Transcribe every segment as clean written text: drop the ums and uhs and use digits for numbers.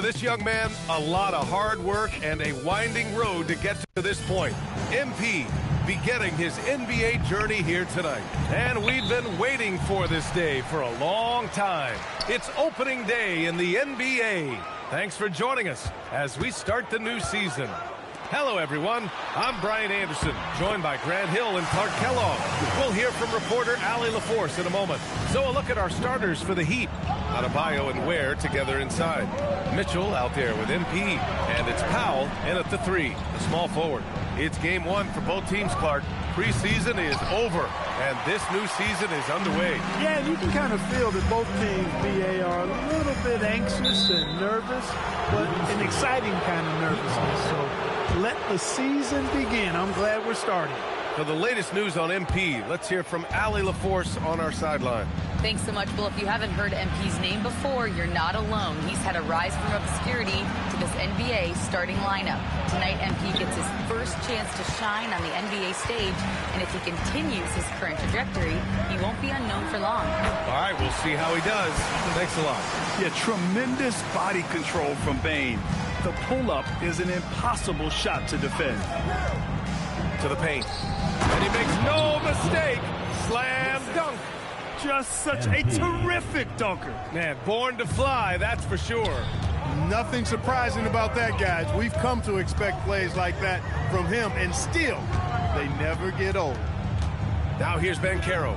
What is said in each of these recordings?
this young man, a lot of hard work and a winding road to get to this point. MP beginning his NBA journey here tonight. And we've been waiting for this day for a long time. It's opening day in the NBA. Thanks for joining us as we start the new season. Hello, everyone. I'm Brian Anderson, joined by Grant Hill and Clark Kellogg. We'll hear from reporter Allie LaForce in a moment. So a look at our starters for the Heat. Adebayo and Ware together inside. Mitchell out there with MP. And it's Powell in at the 3, the small forward. It's game 1 for both teams, Clark. Preseason is over, and this new season is underway. Yeah, and you can kind of feel that both teams, BA, are a little bit anxious and nervous, but an exciting kind of nervousness. So let the season begin. I'm glad we're starting. For the latest news on MP, let's hear from Allie LaForce on our sideline. Thanks so much, Bill. If you haven't heard MP's name before, you're not alone. He's had a rise from obscurity to this NBA starting lineup. Tonight, MP gets his first chance to shine on the NBA stage, and if he continues his current trajectory, he won't be unknown for long. All right, we'll see how he does. Thanks a lot. Yeah, tremendous body control from Bane. The pull-up is an impossible shot to defend. To the paint. And he makes no mistake. Slam dunk. Just such a terrific dunker. Man, born to fly, that's for sure. Nothing surprising about that, guys. We've come to expect plays like that from him, and still, they never get old. Now here's Banchero.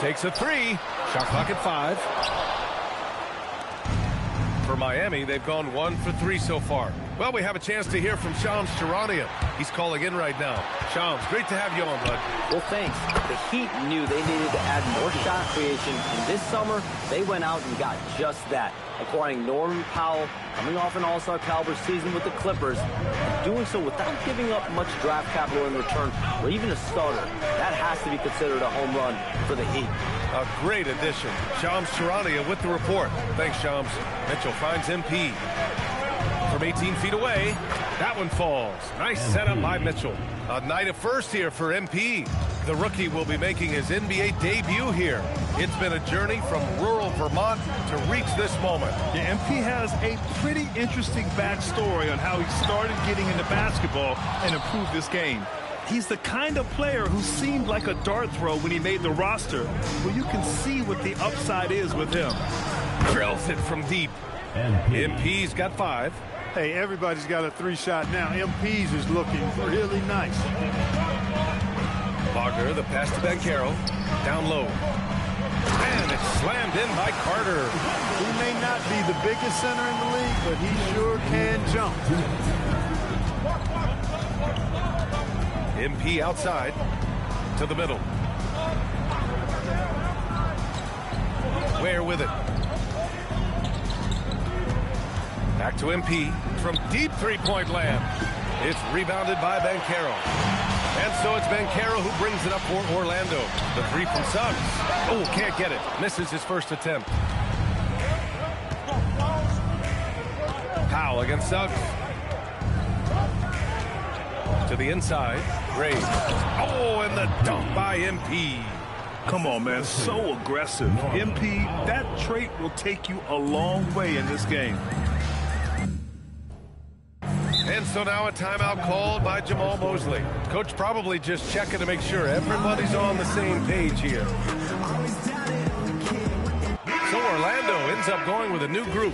Takes a 3. Shot clock at 5. For Miami, they've gone 1 for 3 so far. Well, we have a chance to hear from Shams Charania. He's calling in right now. Shams, great to have you on, bud. Well, thanks. The Heat knew they needed to add more shot creation, and this summer, they went out and got just that, acquiring Norman Powell, coming off an all-star caliber season with the Clippers, and doing so without giving up much draft capital in return, or even a starter. That has to be considered a home run for the Heat. A great addition. Shams Charania with the report. Thanks, Shams. Mitchell finds MP. From 18 feet away, that one falls. Nice setup by Mitchell. A night of first here for MP. The rookie will be making his NBA debut here. It's been a journey from rural Vermont to reach this moment. Yeah, MP has a pretty interesting backstory on how he started getting into basketball and improved this game. He's the kind of player who seemed like a dart throw when he made the roster, but you can see what the upside is with him. Drills it from deep. MP's got 5. Hey, everybody's got a 3-shot now. MP's is looking really nice. Wagner, the pass to Banchero. Down low. And it's slammed in by Carter. He may not be the biggest center in the league, but he sure can jump. MP outside to the middle. Ware with it. Back to MP from deep 3-point land. It's rebounded by Banchero. And so it's Banchero who brings it up for Orlando. The 3 from Suggs. Oh, can't get it. Misses his first attempt. Powell against Suggs. To the inside. Graves. Oh, and the dunk by MP. Come on, man. So aggressive. MP, that trait will take you a long way in this game. And so now a timeout called by Jamal Mosley. Coach probably just checking to make sure everybody's on the same page here. So Orlando ends up going with a new group.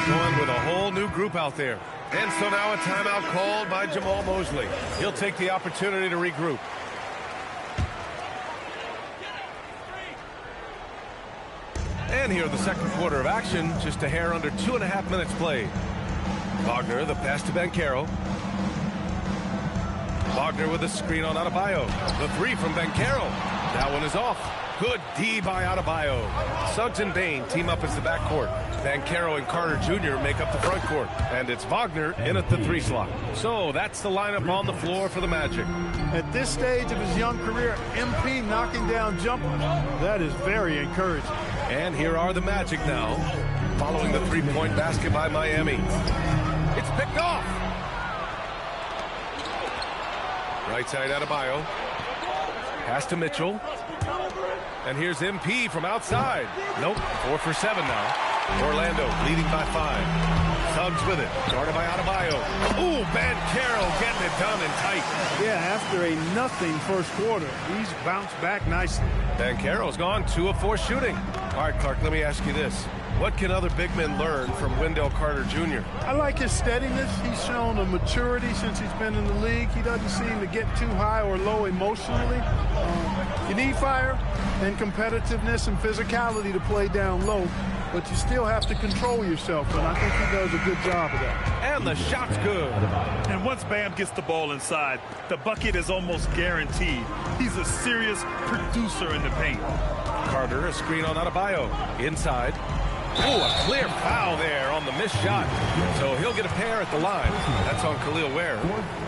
Going with a whole new group out there. And so now a timeout called by Jamal Mosley. He'll take the opportunity to regroup. And here the second quarter of action, just a hair under 2.5 minutes played. Wagner, the pass to Banchero. Wagner with a screen on Adebayo. The 3 from Banchero. That one is off. Good D by Adebayo. Suggs and Bane team up as the backcourt. Banchero and Carter Jr. make up the front court. And it's Wagner in at the 3 slot. So that's the lineup on the floor for the Magic. At this stage of his young career, MP knocking down jumpers. That is very encouraging. And here are the Magic now, following the 3-point basket by Miami. It's picked off. Right side Adebayo. Pass to Mitchell. And here's MP from outside. Nope, 4 for 7 now. Orlando leading by 5. Suggs with it. Guarded by Adebayo. Ooh, Banchero getting it done and tight. Yeah, after a nothing first quarter, he's bounced back nicely. Banchero's gone 2 of 4 shooting. All right, Clark, let me ask you this. What can other big men learn from Wendell Carter Jr.? I like his steadiness. He's shown a maturity since he's been in the league. He doesn't seem to get too high or low emotionally. You need fire and competitiveness and physicality to play down low, but you still have to control yourself, and I think he does a good job of that. And the shot's good. And once Bam gets the ball inside, the bucket is almost guaranteed. He's a serious producer in the paint. Carter, a screen on Adebayo. Inside. Ooh, a clear foul there on the missed shot. So he'll get a pair at the line. That's on Khalil Ware.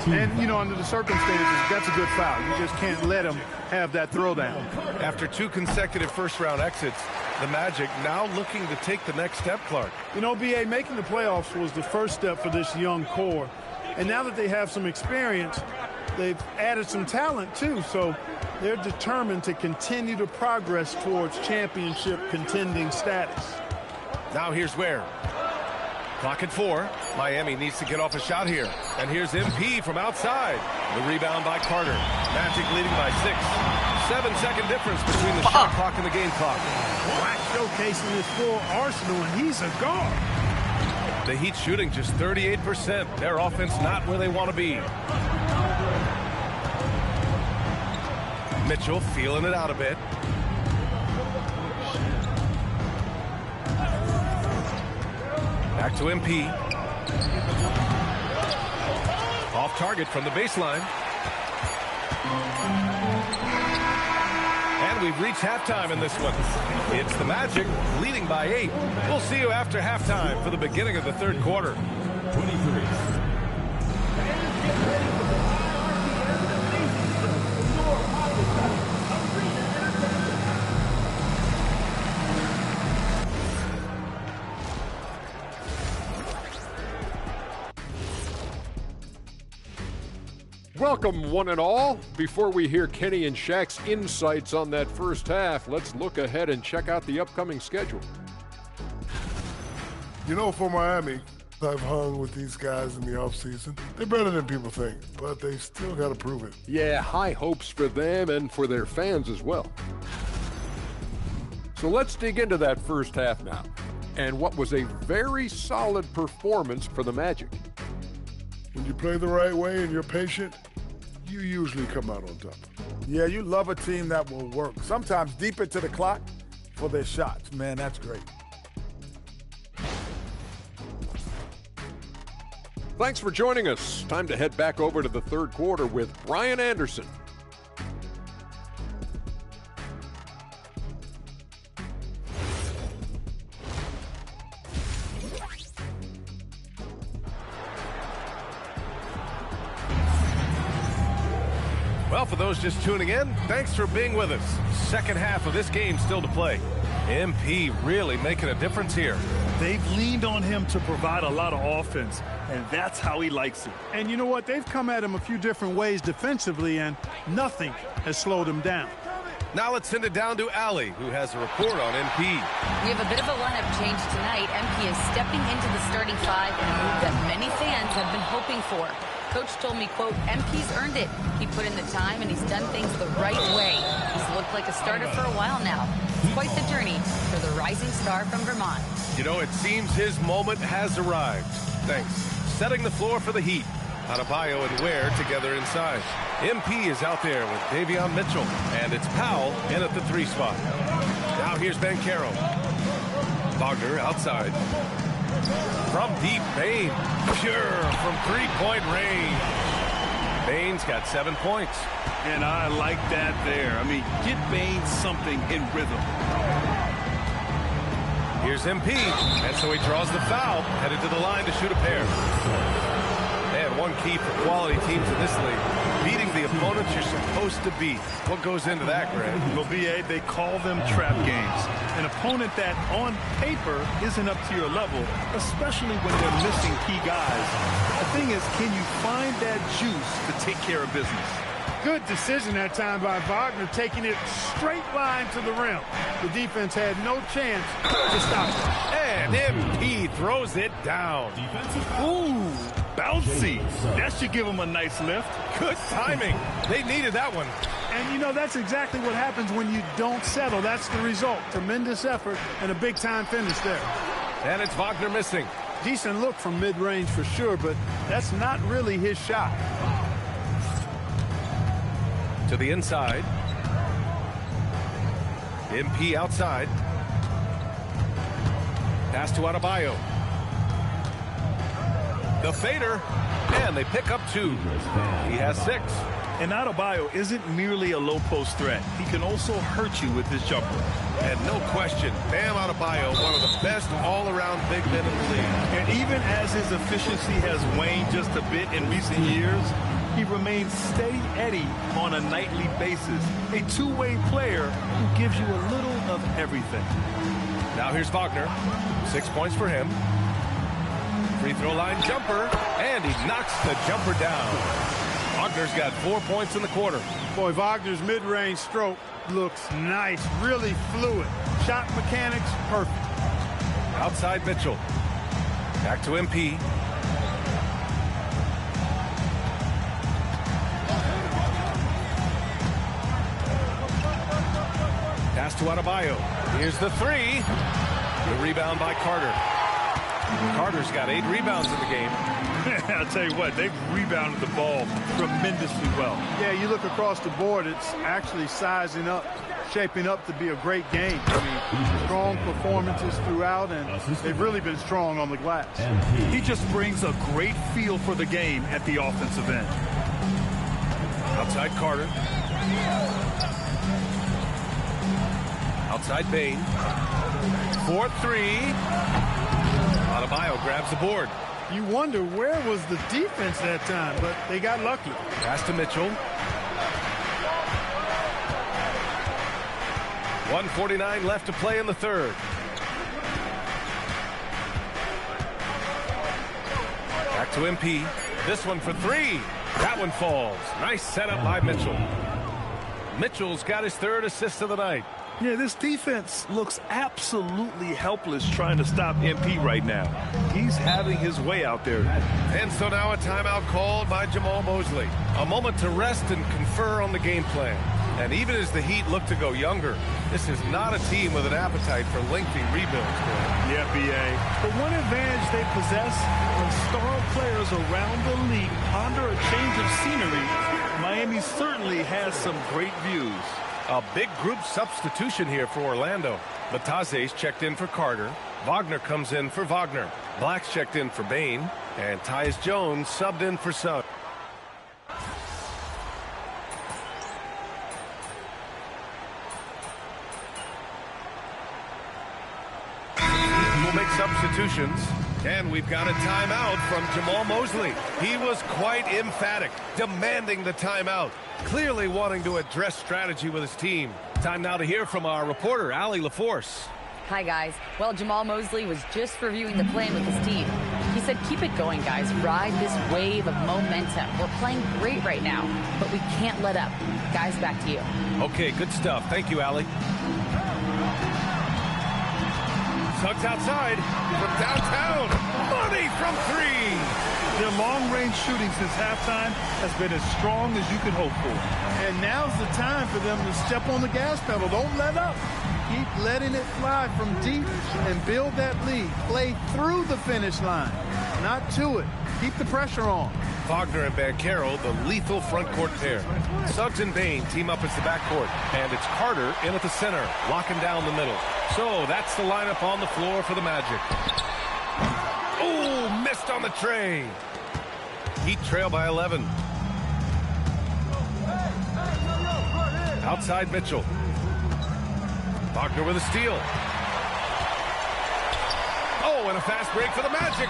And, you know, under the circumstances, that's a good foul. You just can't let him have that throwdown. After 2 consecutive first-round exits, the Magic now looking to take the next step, Clark. You know, B.A., making the playoffs was the first step for this young core. And now that they have some experience, they've added some talent, too. So they're determined to continue to progress towards championship contending status. Now here's Ware. Clock at 4. Miami needs to get off a shot here. And here's MP from outside. The rebound by Carter. Magic leading by 6. 7-second difference between the shot clock and the game clock. Black showcasing his full arsenal, and he's a guard. The Heat shooting just 38%. Their offense not where they want to be. Mitchell feeling it out a bit. Back to MP. Off target from the baseline. And we've reached halftime in this one. It's the Magic leading by 8. We'll see you after halftime for the beginning of the third quarter. 23. Welcome, one and all. Before we hear Kenny and Shaq's insights on that first half, let's look ahead and check out the upcoming schedule. You know, for Miami, I've hung with these guys in the offseason. They're better than people think, but they still got to prove it. Yeah, high hopes for them and for their fans as well. So let's dig into that first half now, and what was a very solid performance for the Magic. When you play the right way and you're patient, you usually come out on top. Yeah, you love a team that will work, sometimes deep into the clock for their shots. Man, that's great. Thanks for joining us. Time to head back over to the third quarter with Brian Anderson. Well, for those just tuning in, thanks for being with us. Second half of this game still to play. MP really making a difference here. They've leaned on him to provide a lot of offense, and that's how he likes it. And you know what? They've come at him a few different ways defensively, and nothing has slowed him down. Now let's send it down to Allie, who has a report on MP. We have a bit of a lineup change tonight. MP is stepping into the starting 5 in a move that many fans have been hoping for. Coach told me, quote, MP's earned it. He put in the time and he's done things the right way. He's looked like a starter for a while now. It's quite the journey for the rising star from Vermont. You know, it seems his moment has arrived. Thanks. Setting the floor for the Heat. Adebayo and Ware together inside. MP is out there with Davion Mitchell, and it's Powell in at the 3 spot. Now here's Banchero. Wagner outside. From deep, Bain. Pure from three-point range. Bain's got 7 points. And I like that there. I mean, get Bain something in rhythm. Here's MP, and so he draws the foul, headed to the line to shoot a pair. And one key for quality teams in this league, beating the opponents you're supposed to beat. What goes into that, Greg? Well, BA, they call them trap games. An opponent that, on paper, isn't up to your level, especially when they're missing key guys. The thing is, can you find that juice to take care of business? Good decision that time by Wagner, taking it straight line to the rim. The defense had no chance to stop it. And MP throws it down. Ooh, bouncy. That should give him a nice lift. Good timing. They needed that one. And, you know, that's exactly what happens when you don't settle. That's the result. Tremendous effort and a big-time finish there. And it's Wagner missing. Decent look from mid-range for sure, but that's not really his shot. To the inside. MP outside. Pass to Adebayo. The fader. And they pick up 2. He has 6. And Adebayo isn't merely a low-post threat. He can also hurt you with his jumper. And no question, Bam Adebayo, one of the best all-around big men in the league. And even as his efficiency has waned just a bit in recent years, he remains steady Eddie on a nightly basis. A two-way player who gives you a little of everything. Now here's Wagner. 6 points for him. Free throw line jumper, and he knocks the jumper down. Wagner's got 4 points in the quarter. Boy, Wagner's mid-range stroke looks nice, really fluid. Shot mechanics, perfect. Outside Mitchell. Back to MP. Pass to Adebayo. Here's the 3. The rebound by Carter. Carter's got 8 rebounds in the game. I'll tell you what, they've rebounded the ball tremendously well. Yeah, you look across the board, it's actually sizing up, shaping up to be a great game. I mean, strong performances throughout, and they've really been strong on the glass. He just brings a great feel for the game at the offensive end. Outside Carter. Outside Bain. 4-3. Adebayo grabs the board. You wonder where was the defense that time, but they got lucky. Pass to Mitchell. 1:49 left to play in the third. Back to MP. This one for 3. That one falls. Nice setup by Mitchell. Mitchell's got his 3rd assist of the night. Yeah, this defense looks absolutely helpless trying to stop MP right now. He's having his way out there. And so now a timeout called by Jamal Mosley. A moment to rest and confer on the game plan. And even as the Heat look to go younger, this is not a team with an appetite for lengthy rebuilds. Yeah, B.A. The one advantage they possess when star players around the league ponder a change of scenery, Miami certainly has some great views. A big group substitution here for Orlando. Bataze's checked in for Carter. Wagner comes in for Wagner. Black's checked in for Bain. And Tyus Jones subbed in for Suggs. We'll make substitutions. And we've got a timeout from Jamal Mosley. He was quite emphatic, demanding the timeout, clearly wanting to address strategy with his team. Time now to hear from our reporter, Allie LaForce. Hi, guys. Well, Jamal Mosley was just reviewing the plan with his team. He said, keep it going, guys. Ride this wave of momentum. We're playing great right now, but we can't let up. Guys, back to you. Okay, good stuff. Thank you, Allie. Suggs outside from downtown. Money from 3. Their long-range shooting since halftime has been as strong as you could hope for. and now's the time for them to step on the gas pedal. Don't let up. Keep letting it fly from deep and build that lead. Play through the finish line, not to it. Keep the pressure on. Wagner and Banchero, the lethal front court pair. Suggs and Bain team up as the backcourt, and it's Carter in at the center, locking down the middle. So that's the lineup on the floor for the Magic. Oh, missed on the tray. Heat trail by 11. Outside Mitchell. Wagner with a steal. Oh, and a fast break for the Magic.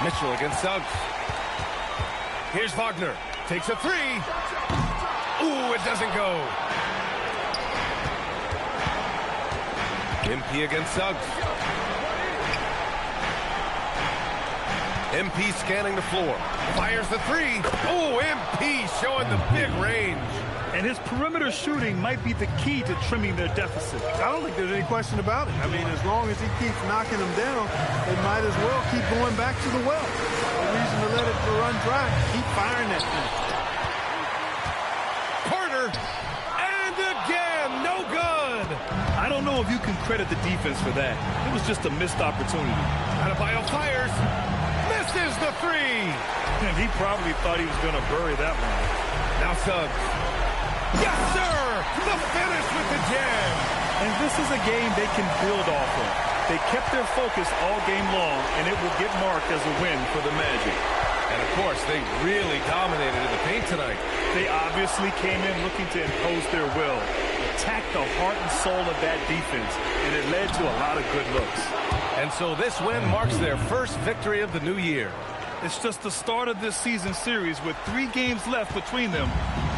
Mitchell against Suggs. Here's Wagner. Takes a three. Ooh, it doesn't go. MP against Suggs. MP scanning the floor. Fires the three. Oh, MP showing the big range. And his perimeter shooting might be the key to trimming their deficit. I don't think there's any question about it. I mean, as long as he keeps knocking them down, they might as well keep going back to the well. No reason to let it run dry. Keep firing that thing. Carter, and again, no good. I don't know if you can credit the defense for that. It was just a missed opportunity. Adebayo fires. Misses the three. And he probably thought he was going to bury that one. Now Suggs. Yes, sir! The finish with the jam. And this is a game they can build off of. They kept their focus all game long, and it will get marked as a win for the Magic. And, of course, they really dominated in the paint tonight. They obviously came in looking to impose their will, attack the heart and soul of that defense, and it led to a lot of good looks. And so this win marks their first victory of the new year. It's just the start of this season series with 3 games left between them,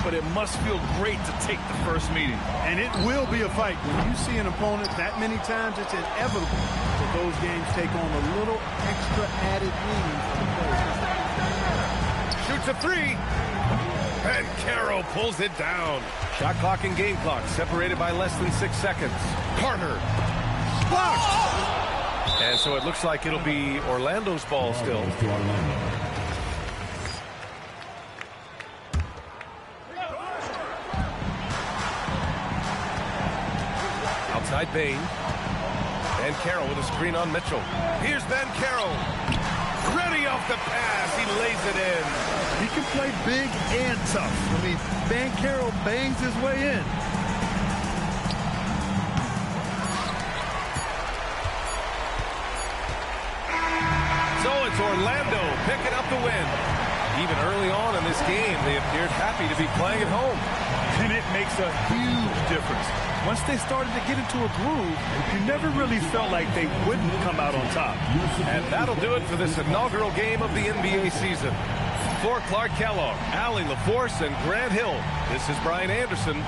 but it must feel great to take the first meeting. And it will be a fight. When you see an opponent that many times, it's inevitable that those games take on a little extra added meaning for the players. Shoots a three. And Carroll pulls it down. Shot clock and game clock separated by less than 6 seconds. Carter. Blocked. And so it looks like it'll be Orlando's ball still. Outside Bain. Van Carroll with a screen on Mitchell. Here's Van Carroll. Ready off the pass. He lays it in. He can play big and tough. I mean, Van Carroll bangs his way in. So it's Orlando picking up the win. Even early on in this game, they appeared happy to be playing at home. And it makes a huge difference. Once they started to get into a groove, you never really felt like they wouldn't come out on top. And that'll do it for this inaugural game of the NBA season. For Clark Kellogg, Allie LaForce, and Grant Hill, this is Brian Anderson.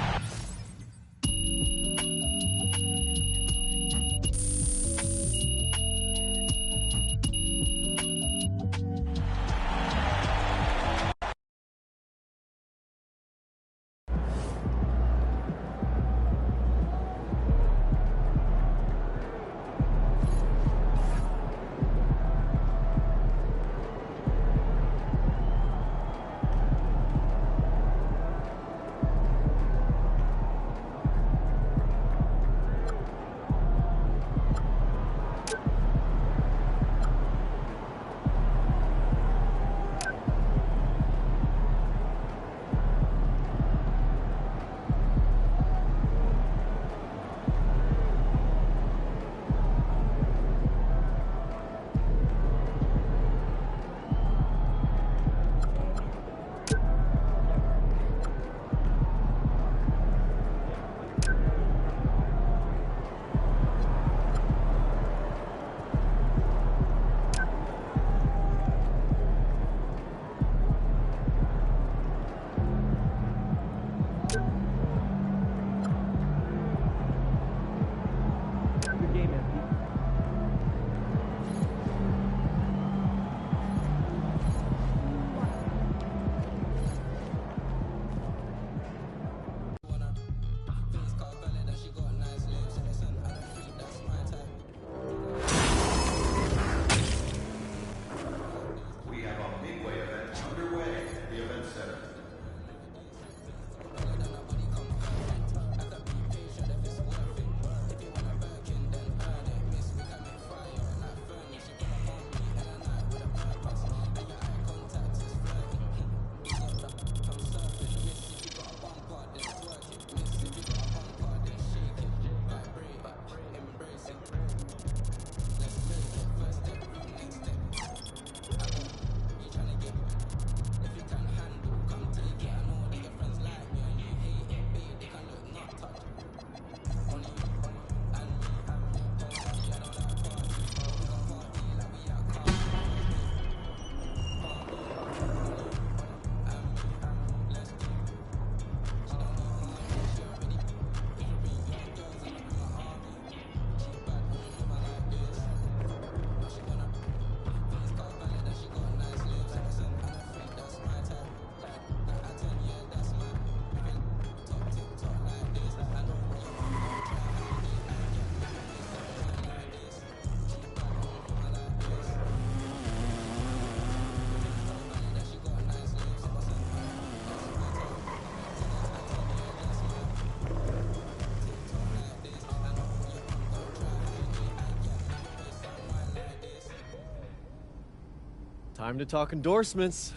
Time to talk endorsements.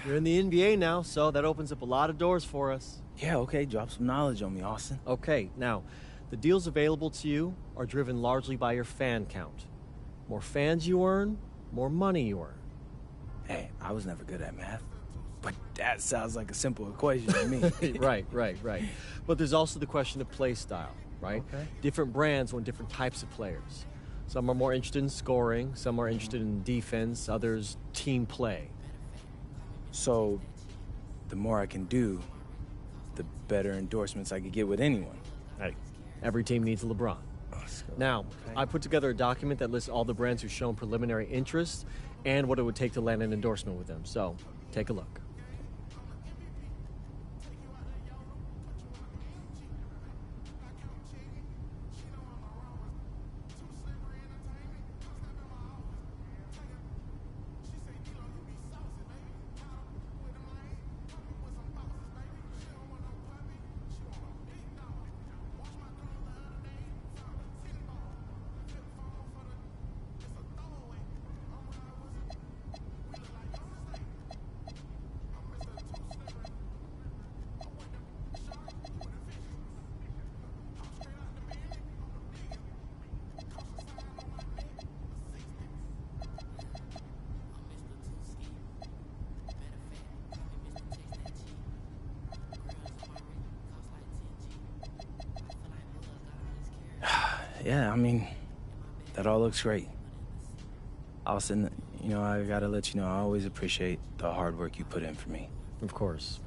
You're in the NBA now, so that opens up a lot of doors for us. Yeah, okay, drop some knowledge on me, Austin. Okay, now, the deals available to you are driven largely by your fan count. More fans you earn, more money you earn. Hey, I was never good at math, but that sounds like a simple equation to me. Right. But there's also the question of play style, right? Okay. Different brands want different types of players. Some are more interested in scoring, some are interested in defense, others team play. So, the more I can do, the better endorsements I could get with anyone. Hey, every team needs a LeBron. Now, okay. I put together a document that lists all the brands who've shown preliminary interest and what it would take to land an endorsement with them. So, take a look. Yeah, I mean, that all looks great. Austin, I gotta let you know, I always appreciate the hard work you put in for me. Of course.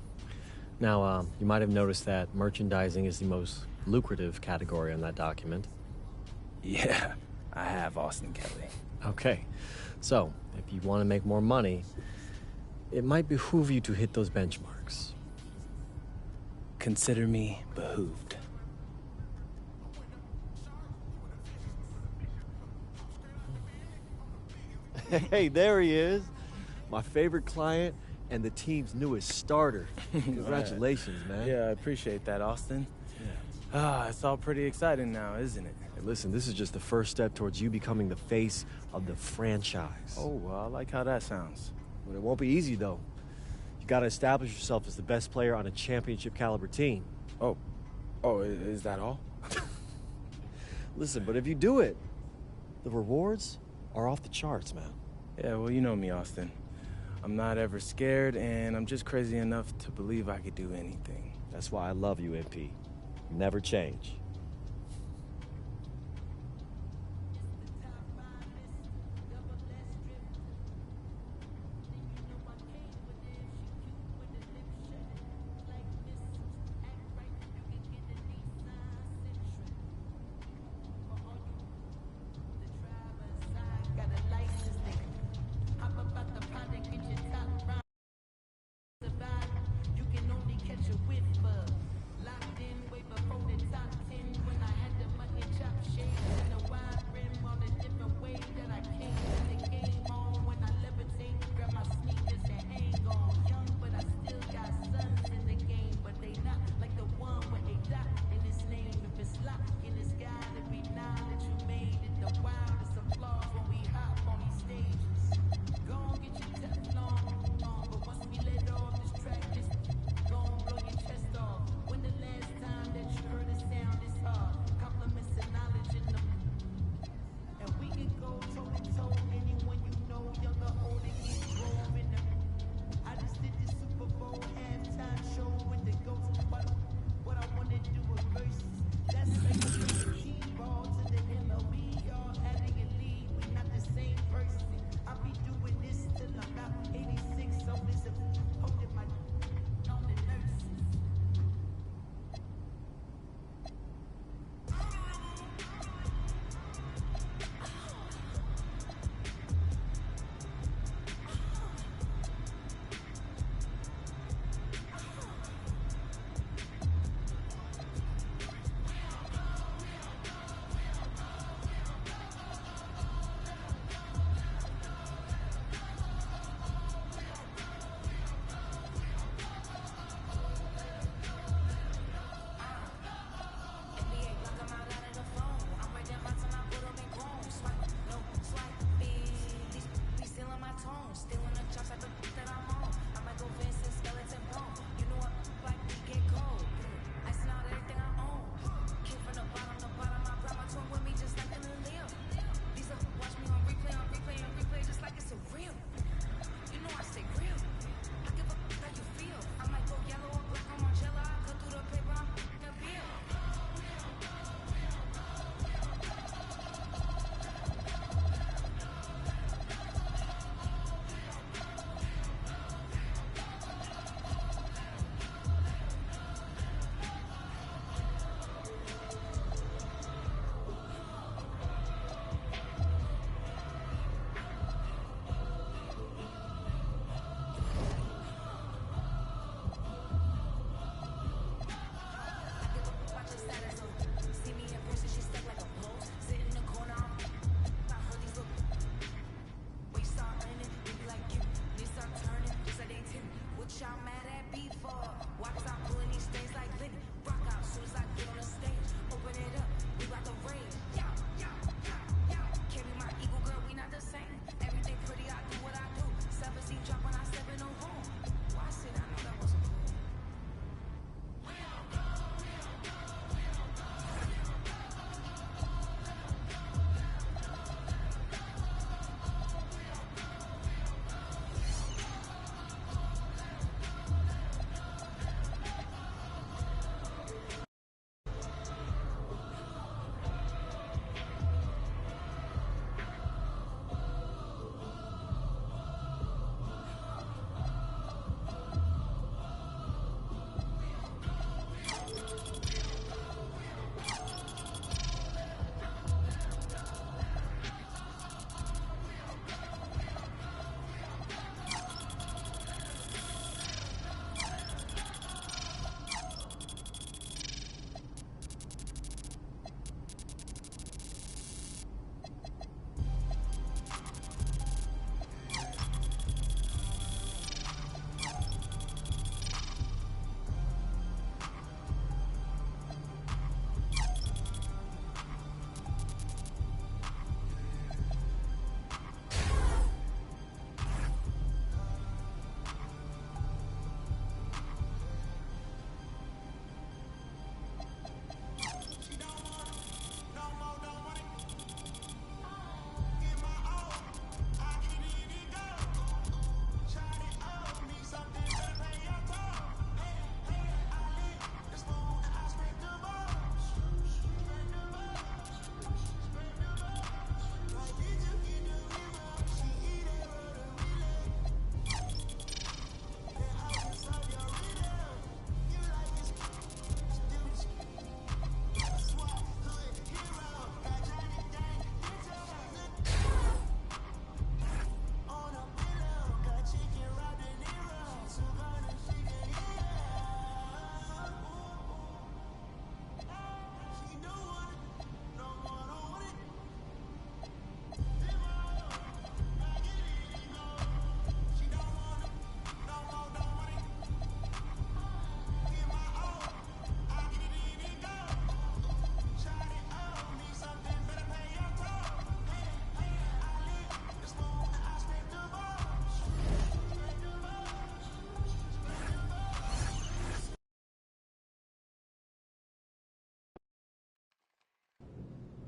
Now, you might have noticed that merchandising is the most lucrative category on that document. Yeah, I have, Austin Kelly. Okay, so if you want to make more money, it might behoove you to hit those benchmarks. Consider me behooved. Hey, there he is. My favorite client and the team's newest starter. Congratulations, man. Yeah, I appreciate that, Austin. Yeah. It's all pretty exciting now, isn't it? Hey, listen, this is just the first step towards you becoming the face of the franchise. Oh, well, I like how that sounds. But it won't be easy, though. You gotta establish yourself as the best player on a championship caliber team. Oh, is that all? Listen, but if you do it, the rewards are off the charts, man. Yeah, well, you know me, Austin. I'm not ever scared, and I'm just crazy enough to believe I could do anything. That's why I love you, MP. You never change.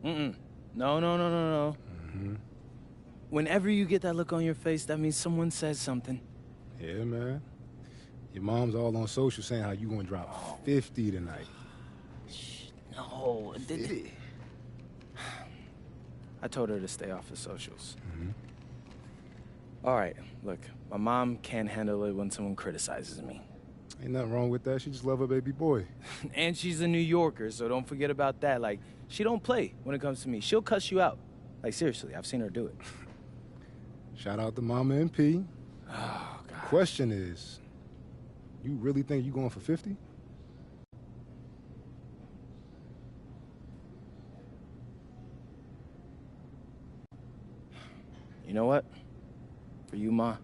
No. Whenever you get that look on your face, that means someone says something. Yeah, man. Your mom's all on social saying how you gonna drop 50 tonight. No. I told her to stay off of socials. All right, look, my mom can't handle it when someone criticizes me. Ain't nothing wrong with that. She just love her baby boy. And she's a New Yorker, so don't forget about that. Like, she don't play when it comes to me. She'll cuss you out. Like, seriously, I've seen her do it. Shout out to Mama MP. Oh, God. Question is, you really think you going for 50? You know what? For you, Ma,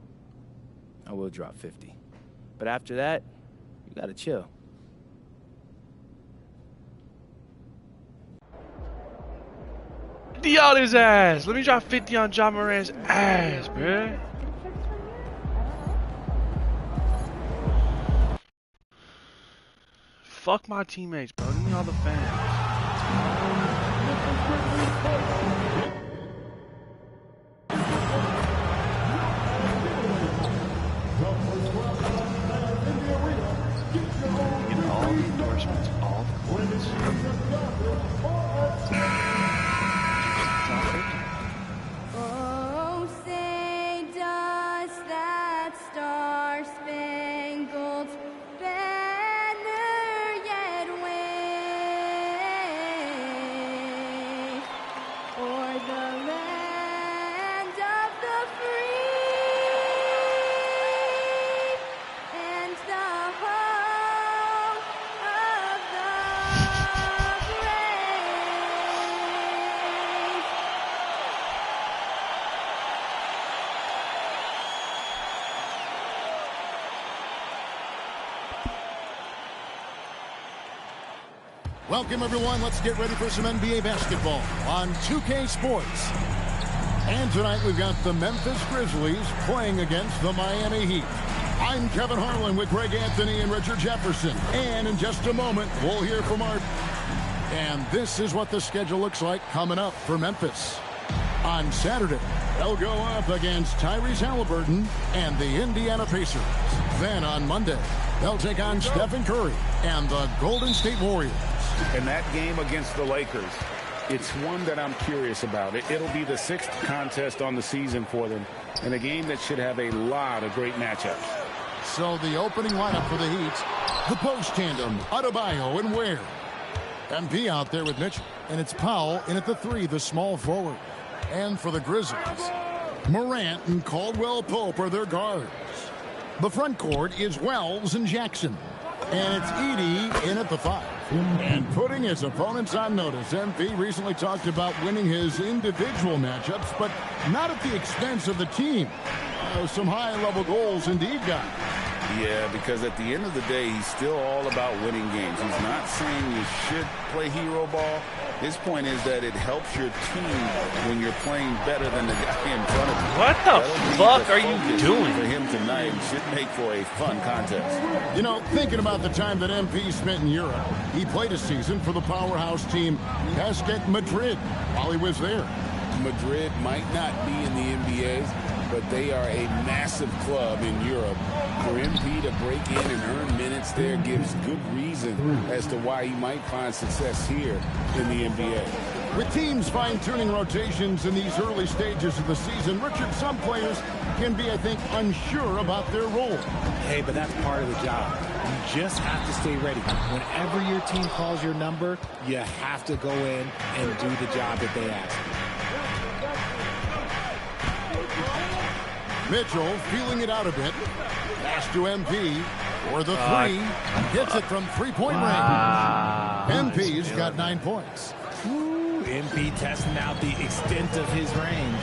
I will drop 50. But after that, you gotta chill. out his ass. Let me drop 50 on Ja Morant's ass, man. Fuck my teammates, bro. Give me all the fans. Get all the endorsements, all the points. Oh, say does that star-spangled banner yet wave o'er the land of the free and the home of the brave. Welcome, everyone. Let's get ready for some NBA basketball on 2K Sports. And tonight we've got the Memphis Grizzlies playing against the Miami Heat. I'm Kevin Harlan with Greg Anthony and Richard Jefferson. And in just a moment, we'll hear from Art. And this is what the schedule looks like coming up for Memphis. On Saturday, they'll go up against Tyrese Halliburton and the Indiana Pacers. Then on Monday, they'll take on Stephen Curry and the Golden State Warriors. And that game against the Lakers, it's one that I'm curious about. It'll be the 6th contest on the season for them, and a game that should have a lot of great matchups. So the opening lineup for the Heat, the post tandem, Adebayo and Ware. MP out there with Mitchell, and it's Powell in at the 3, the small forward. And for the Grizzlies, Morant and Caldwell Pope are their guards. The front court is Wells and Jackson. And it's Edey in at the 5. And putting his opponents on notice, MP recently talked about winning his individual matchups, but not at the expense of the team. Some high-level goals indeed, guys. Yeah, because at the end of the day, he's still all about winning games. He's not saying you should play hero ball. His point is that it helps your team when you're playing better than the guy in front of you. What the fuck are you doing? For him tonight, should make for a fun contest. You know, thinking about the time that MP spent in Europe, he played a season for the powerhouse team Basket Madrid while he was there. Madrid might not be in the NBA, but they are a massive club in Europe. For MP to break in and earn minutes there gives good reason as to why he might find success here in the NBA. With teams fine-tuning rotations in these early stages of the season, Richard, some players can be, I think, unsure about their role. Hey, but that's part of the job. You just have to stay ready. Whenever your team calls your number, you have to go in and do the job that they ask you. Mitchell feeling it out a bit. Pass to MP for the 3. Hits it from three-point range. MP's got 9 points. Ooh, MP testing out the extent of his range.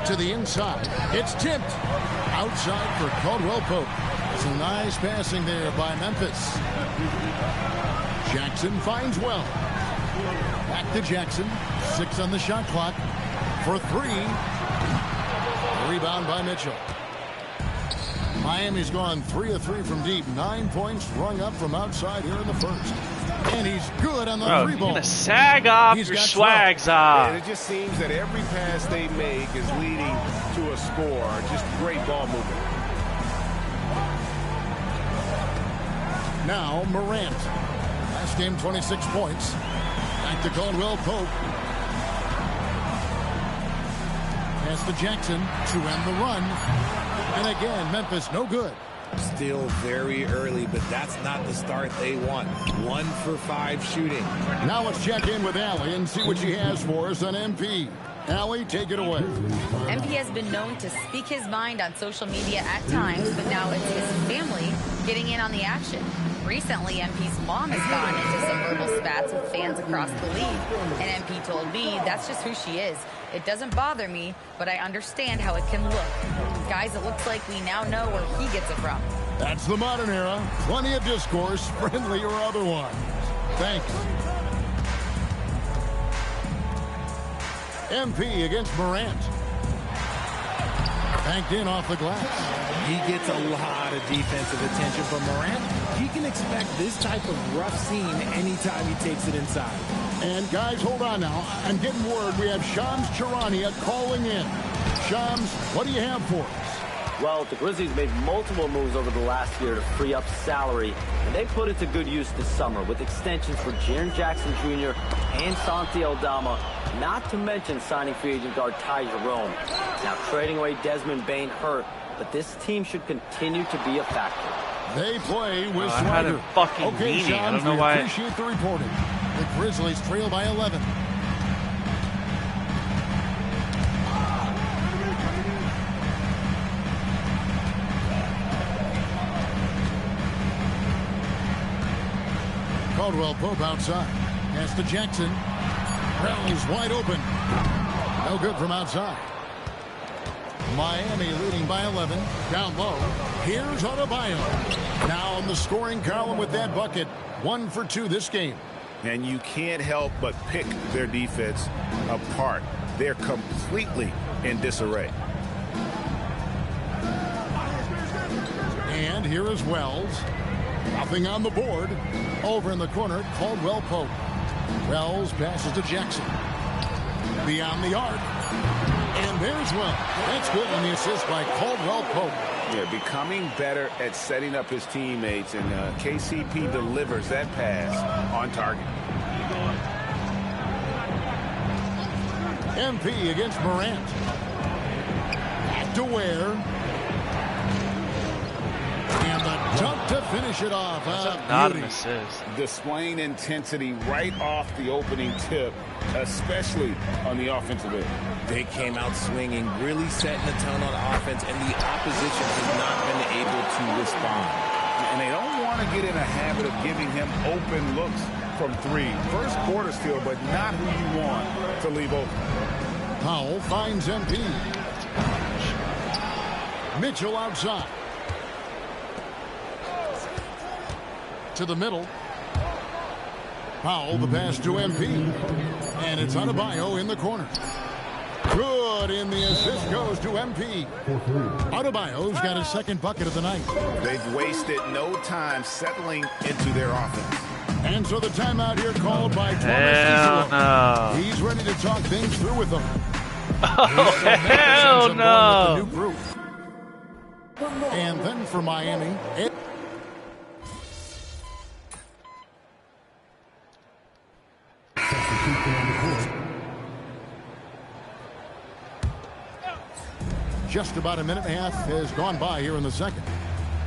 To the inside. It's tipped. Outside for Caldwell Pope. Some nice passing there by Memphis. Jackson finds well. Back to Jackson. 6 on the shot clock. For 3. Rebound by Mitchell. Miami's gone 3 of 3 from deep. 9 points rung up from outside here in the first. And he's good on the Bro, three you're ball. gonna sag off He's your got swags 12. off. And it just seems that every pass they make is leading to a score. Just great ball movement. Now Morant. Last game 26 points. Back to Caldwell Pope. Pass to Jackson to end the run. And again, Memphis no good. Still very early, but that's not the start they want. 1 for 5 shooting. Now let's check in with Allie and see what she has for us on MP. Allie, take it away. MP has been known to speak his mind on social media at times, but now it's his family getting in on the action. Recently, MP's mom has gone into some verbal spats with fans across the league, and MP told me that's just who she is. It doesn't bother me, but I understand how it can look. Guys, it looks like we now know where he gets it from. That's the modern era. Plenty of discourse, friendly or otherwise. Thanks. MP against Morant. Banked in off the glass. He gets a lot of defensive attention from Morant. He can expect this type of rough scene anytime he takes it inside. And guys, hold on now. I'm getting word we have Shams Charania calling in. Shams, what do you have for us? Well, the Grizzlies made multiple moves over the last year to free up salary, and they put it to good use this summer with extensions for Jaren Jackson Jr. and Santi Aldama, not to mention signing free agent guard Ty Jerome. Now, trading away Desmond Bane hurt, but this team should continue to be a factor. They play with I had a swagger. fucking Okay, meaning. Shams, I don't know we why. appreciate the reporting. The Grizzlies trail by 11. Caldwell Pope outside. Pass to Jackson. Brown's wide open. No good from outside. Miami leading by 11. Down low. Here's Adebayo. Now in the scoring column with that bucket. 1 for 2 this game. And you can't help but pick their defense apart. They're completely in disarray. And here is Wells. Nothing on the board. Over in the corner, Caldwell Pope. Wells passes to Jackson. Beyond the arc. And there's Wells. That's good on the assist by Caldwell Pope. Yeah, becoming better at setting up his teammates, and KCP delivers that pass on target. MP against Morant. Back to Ware. And the dunk to finish it off. Not an assist. Displaying intensity right off the opening tip, especially on the offensive end. They came out swinging, really setting the tone on offense, and the opposition has not been able to respond. And they don't want to get in a habit of giving him open looks from 3. First quarter still, but not who you want to leave open. Powell finds MP. Mitchell outside. To the middle. Powell, the pass to MP. And it's Adebayo in the corner. Good, and the assist goes to MP. Adebayo's got his second bucket of the night. They've wasted no time settling into their offense. And so the timeout here called by Hell Thomas. no. He's ready to talk things through with them. Oh, hell no. With the new group. And then for Miami, just about a minute and a half has gone by here in the second.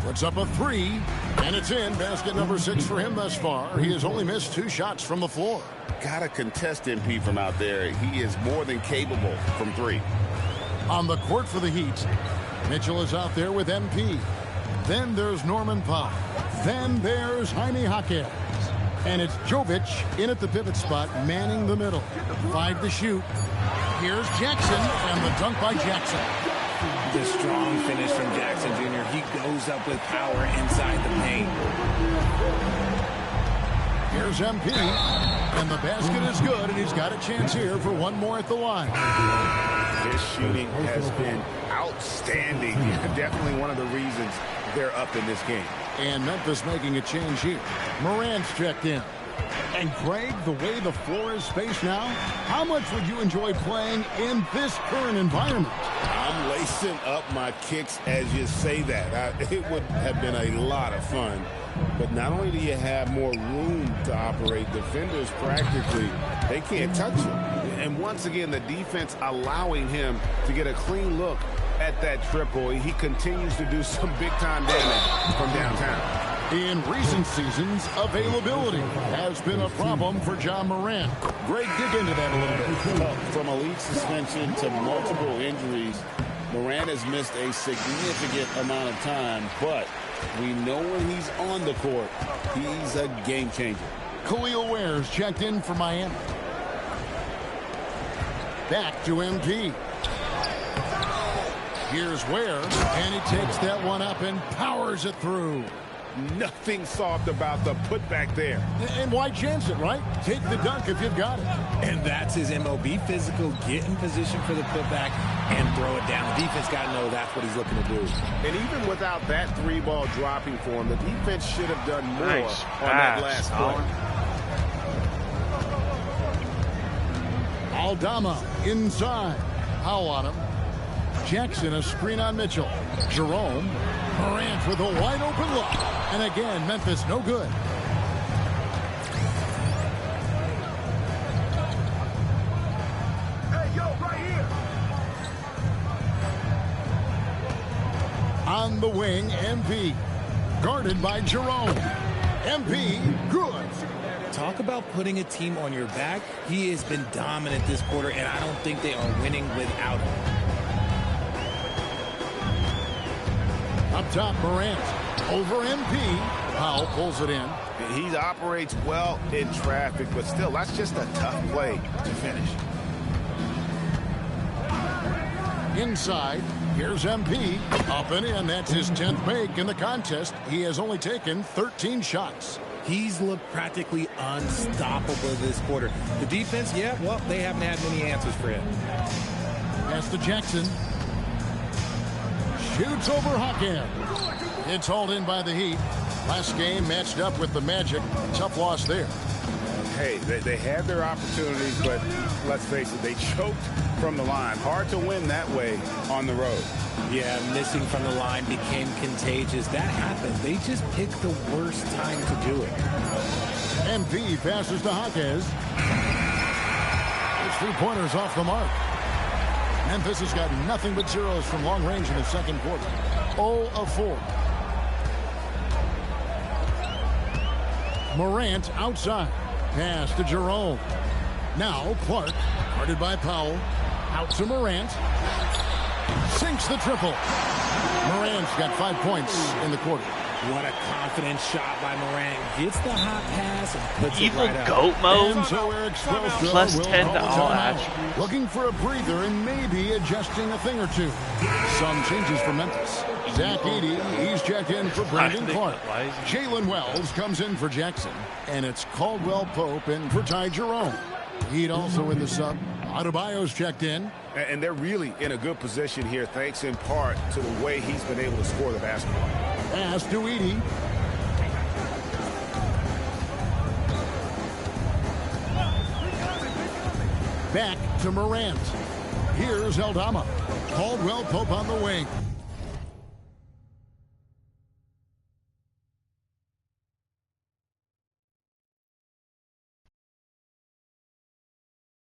Puts up a 3, and it's in. Basket number 6 for him thus far. He has only missed 2 shots from the floor. Gotta contest MP from out there. He is more than capable from 3. On the court for the Heat, Mitchell is out there with MP. Then there's Norman Powell. Then there's Jaime Jaquez. And it's Jovic in at the pivot spot, manning the middle. 5 to shoot. Here's Jackson, and the dunk by Jackson. The strong finish from Jackson Jr. He goes up with power inside the paint. Here's MP, and the basket is good, and he's got a chance here for one more at the line. His shooting has been outstanding. Definitely one of the reasons they're up in this game. And Memphis making a change here. Morant's checked in. And Greg, the way the floor is spaced now, how much would you enjoy playing in this current environment? I'm lacing up my kicks as you say that. It would have been a lot of fun. But not only do you have more room to operate, defenders practically, they can't touch you. And once again, the defense allowing him to get a clean look at that triple. He continues to do some big-time damage from downtown. In recent seasons, availability has been a problem for John Morant. Greg, dig into that a little bit. From a league suspension to multiple injuries, Morant has missed a significant amount of time, but we know when he's on the court, he's a game changer. Khalil Ware's checked in for Miami. Back to MP. Here's Ware, and he takes that one up and powers it through. Nothing soft about the putback there. And why chance it, right? Take the dunk if you've got it. And that's his MO. Be physical, get in position for the putback, and throw it down. The defense got to know that's what he's looking to do. And even without that three-ball dropping for him, the defense should have done more Nice on that last play. Aldama inside. Powell on him. Jackson a screen on Mitchell. Jerome. Morant with a wide open look. And again, Memphis no good. Hey, yo, right here. On the wing, MP. Guarded by Jerome. MP, good. Talk about putting a team on your back. He has been dominant this quarter, and I don't think they are winning without him. Up top, Morant. Over MP. Powell pulls it in. He operates well in traffic, but still, that's just a tough play to finish. Inside, here's MP. Up and in. That's his 10th make in the contest. He has only taken 13 shots. He's looked practically unstoppable this quarter. The defense, yeah, well, they haven't had many answers for him. Pass to Jackson. Shoots over Hawkins. It's hauled in by the Heat. Last game matched up with the Magic. Tough loss there. Hey, they had their opportunities, but let's face it, they choked from the line. Hard to win that way on the road. Yeah, missing from the line became contagious. That happens. They just picked the worst time to do it. MP passes to Hawkins. His three-pointers off the mark. Memphis has got nothing but zeros from long range in the second quarter. 0 of 4. Morant outside. Pass to Jerome. Now Clark, guarded by Powell. Out to Morant. Sinks the triple. Morant's got 5 points in the quarter. What a confident shot by Morant. Gets the hot pass and puts Evil it right goat up. mode. And so Eric Spoelstra Plus will 10 to call all timeout, attributes. looking for a breather and maybe adjusting a thing or two. Some changes for Memphis. Zach Edey, he's checked in for Brandon Clark. Jalen Wells comes in for Jackson. And it's Caldwell Pope in for Ty Jerome. Heat also in the sub. Adebayo's checked in. And they're really in a good position here, thanks in part to the way he's been able to score the basketball. Pass to Edey. Back to Morant. Here's Aldama. Caldwell Pope on the wing.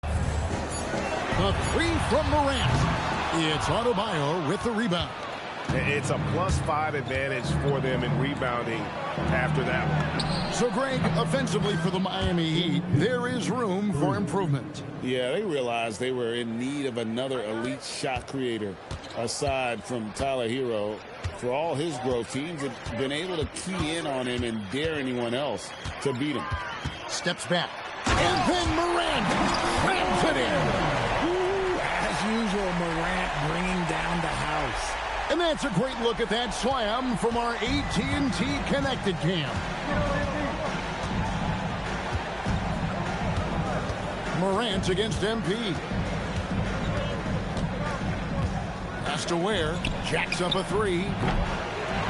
The three from Morant. It's Adebayo with the rebound. It's a +5 advantage for them in rebounding after that one. So, Greg, offensively for the Miami Heat, there is room for improvement. Yeah, they realized they were in need of another elite shot creator aside from Tyler Hero. For all his growth, teams have been able to key in on him and dare anyone else to beat him. Steps back. And then Morant crams it in. Ooh, as usual, Morant bringing down the house. And that's a great look at that slam from our AT&T Connected Cam. Morant against MP. Pass to Ware. Jacks up a three.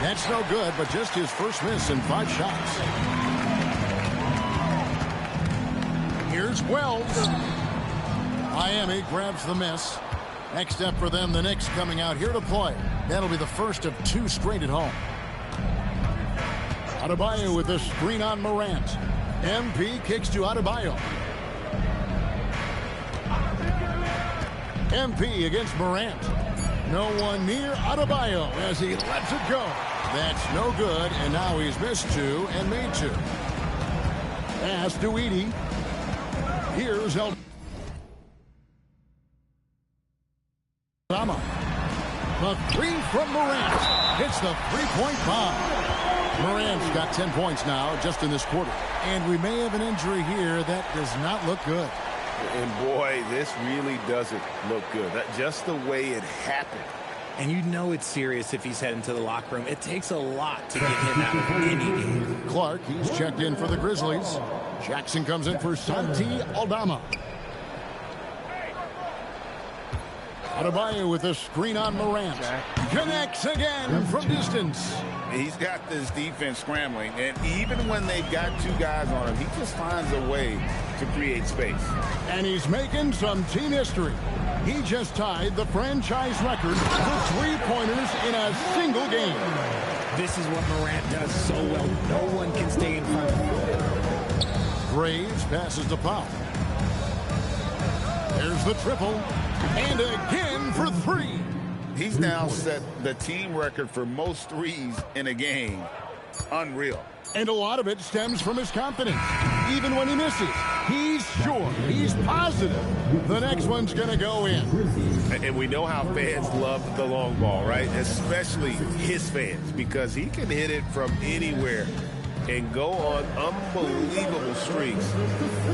That's no good, but just his first miss in 5 shots. It's Wells. Miami grabs the miss. Next up for them, the Knicks coming out here to play. That'll be the first of 2 straight at home. Adebayo with a screen on Morant. MP kicks to Adebayo. MP against Morant. No one near Adebayo as he lets it go. That's no good, and now he's missed 2 and made 2. Pass to Edey. Here's Aldama. The 3 from Morant. Hits the 3-point bomb. Morant's got 10 points now just in this quarter. And we may have an injury here that does not look good. And boy, this really doesn't look good. Just the way it happened. And you know it's serious if he's heading to the locker room. It takes a lot to get him out of any game. Clark, he's checked in for the Grizzlies. Jackson comes in for Santi Aldama. Adebayo with a screen on Morant. Connects again from distance. He's got this defense scrambling, and even when they've got 2 guys on him, he just finds a way to create space. And he's making some team history. He just tied the franchise record for 3-pointers in a single game. This is what Morant does so well. No one can stay in front of him. Graves passes to Pop. There's the triple. And again for 3. He's now set the team record for most threes in a game. Unreal. And a lot of it stems from his confidence. Even when he misses, he's sure, he's positive the next one's going to go in. And we know how fans love the long ball, right? Especially his fans, because he can hit it from anywhere and go on unbelievable streaks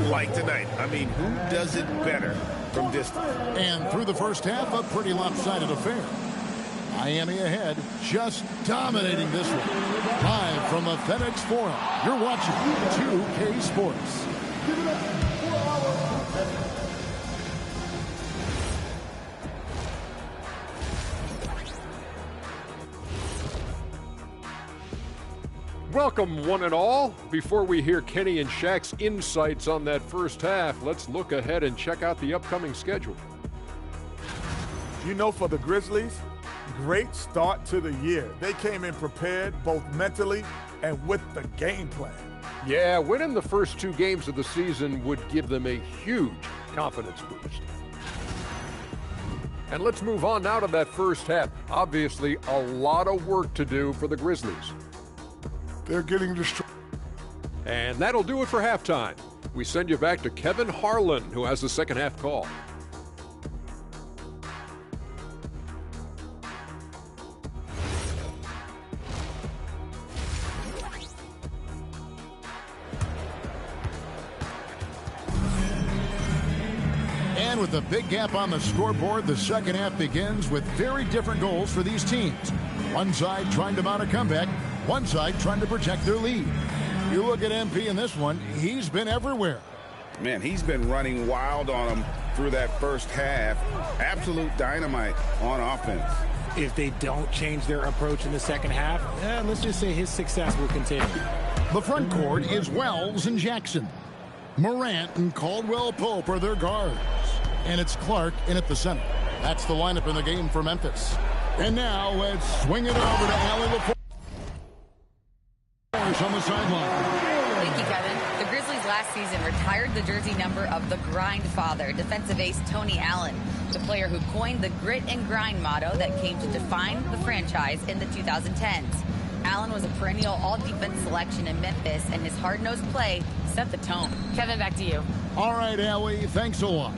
like tonight. I mean, who does it better from distance? And through the first half, a pretty lopsided affair. Miami ahead, just dominating this one. Live from the FedEx Forum, you're watching 2K Sports. Welcome, one and all. Before we hear Kenny and Shaq's insights on that first half, let's look ahead and check out the upcoming schedule. You know, for the Grizzlies, great start to the year. They came in prepared both mentally and with the game plan. Yeah, winning the first 2 games of the season would give them a huge confidence boost. And let's move on now to that first half. Obviously, a lot of work to do for the Grizzlies. They're getting destroyed. And that'll do it for halftime. We send you back to Kevin Harlan, who has the second half call. And with a big gap on the scoreboard, the second half begins with very different goals for these teams. One side trying to mount a comeback, one side trying to protect their lead. You look at MP in this one, he's been everywhere. Man, he's been running wild on them through that first half. Absolute dynamite on offense. If they don't change their approach in the second half, let's just say his success will continue. The front court is Wells and Jackson. Morant and Caldwell Pope are their guards. And it's Clark in at the center. That's the lineup in the game for Memphis. And now let's swing it over to Allie LaForge on the sideline. Thank you, Kevin. The Grizzlies last season retired the jersey number of the grind father, defensive ace Tony Allen, the player who coined the grit and grind motto that came to define the franchise in the 2010s. Allen was a perennial all-defense selection in Memphis, and his hard-nosed play set the tone. Kevin, back to you. All right, Allie, thanks a lot.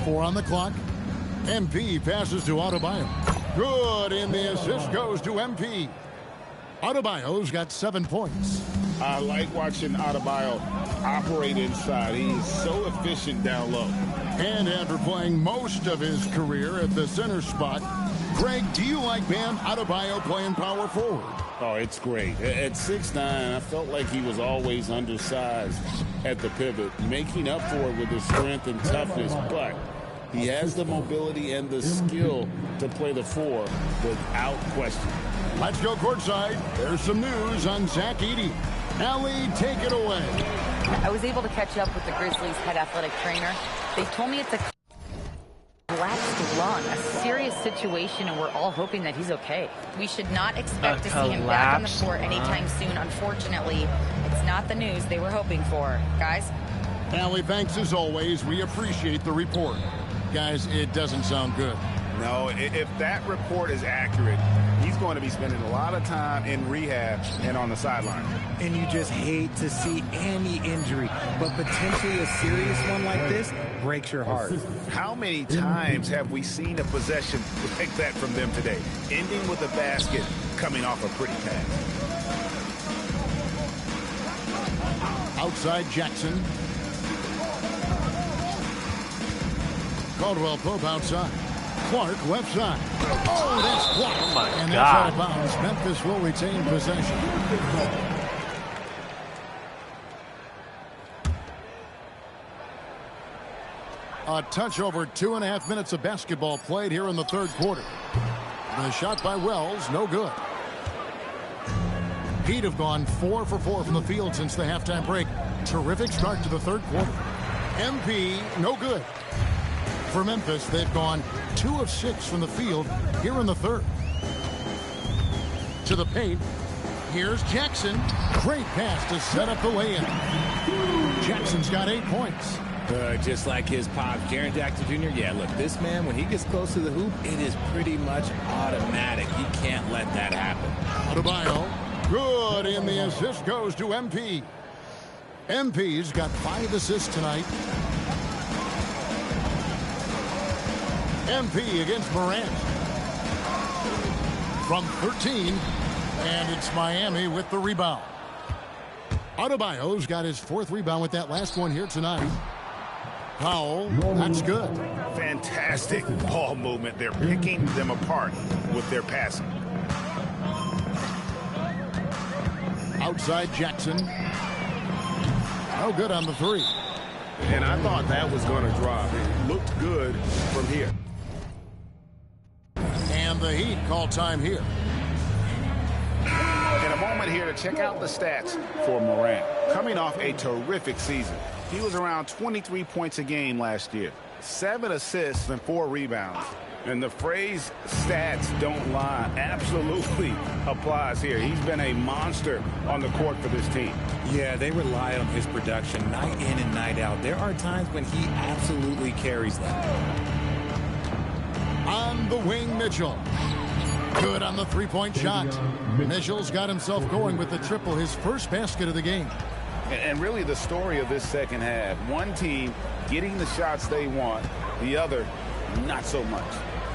4 on the clock. MP passes to Adebayo. Good, and the assist goes to MP. Adebayo's got 7 points. I like watching Adebayo operate inside. He's so efficient down low. And after playing most of his career at the center spot, Greg, do you like Bam Adebayo playing power forward? Oh, it's great. At 6'9", I felt like he was always undersized at the pivot, making up for it with his strength and toughness, but he has the mobility and the skill to play the 4 without question. Let's go courtside. There's some news on Zach Edey. Allie, take it away. I was able to catch up with the Grizzlies' head athletic trainer. They told me it's a collapsed lung, a serious situation, and we're all hoping that he's okay. We should not expect to see him back on the court anytime soon. Unfortunately, it's not the news they were hoping for. Guys? Allie, thanks as always. We appreciate the report. Guys, it doesn't sound good. No, if that report is accurate, he's going to be spending a lot of time in rehab and on the sideline. And you just hate to see any injury, but potentially a serious one like this breaks your heart. How many times have we seen a possession like that from them today? Ending with a basket, coming off a pretty pass. Outside Jackson. Caldwell Pope outside. Clark left side. Oh, that's blocked. Oh my and God. that's out of bounds. Memphis will retain possession. A touch over 2.5 minutes of basketball played here in the third quarter. The shot by Wells, no good. Heat have gone 4 for 4 from the field since the halftime break. Terrific start to the third quarter. MP, no good. For Memphis, they've gone 2 of 6 from the field here in the third. To the paint. Here's Jackson. Great pass to set up the lay-in. Jackson's got 8 points. Just like his pop, Jaren Jackson Jr. Yeah, look, this man, when he gets close to the hoop, it is pretty much automatic. You can't let that happen. Adebayo, good, and the assist goes to MP. MP's got 5 assists tonight. MP against Morant. From 13, and it's Miami with the rebound. Adebayo's got his 4th rebound with that last one here tonight. Powell, that's good. Fantastic ball movement. They're picking them apart with their passing. Outside Jackson. No good on the 3. And I thought that was going to drop. It looked good from here. And the Heat call time here. In a moment here to check out the stats for Morant. Coming off a terrific season. He was around 23 points a game last year. 7 assists and 4 rebounds. And the phrase stats don't lie absolutely applies here. He's been a monster on the court for this team. Yeah, they rely on his production night in and night out. There are times when he absolutely carries them. On the wing, Mitchell. Good on the 3-point shot. Mitchell's got himself going with the triple, his first basket of the game. And really the story of this second half. One team getting the shots they want, the other not so much.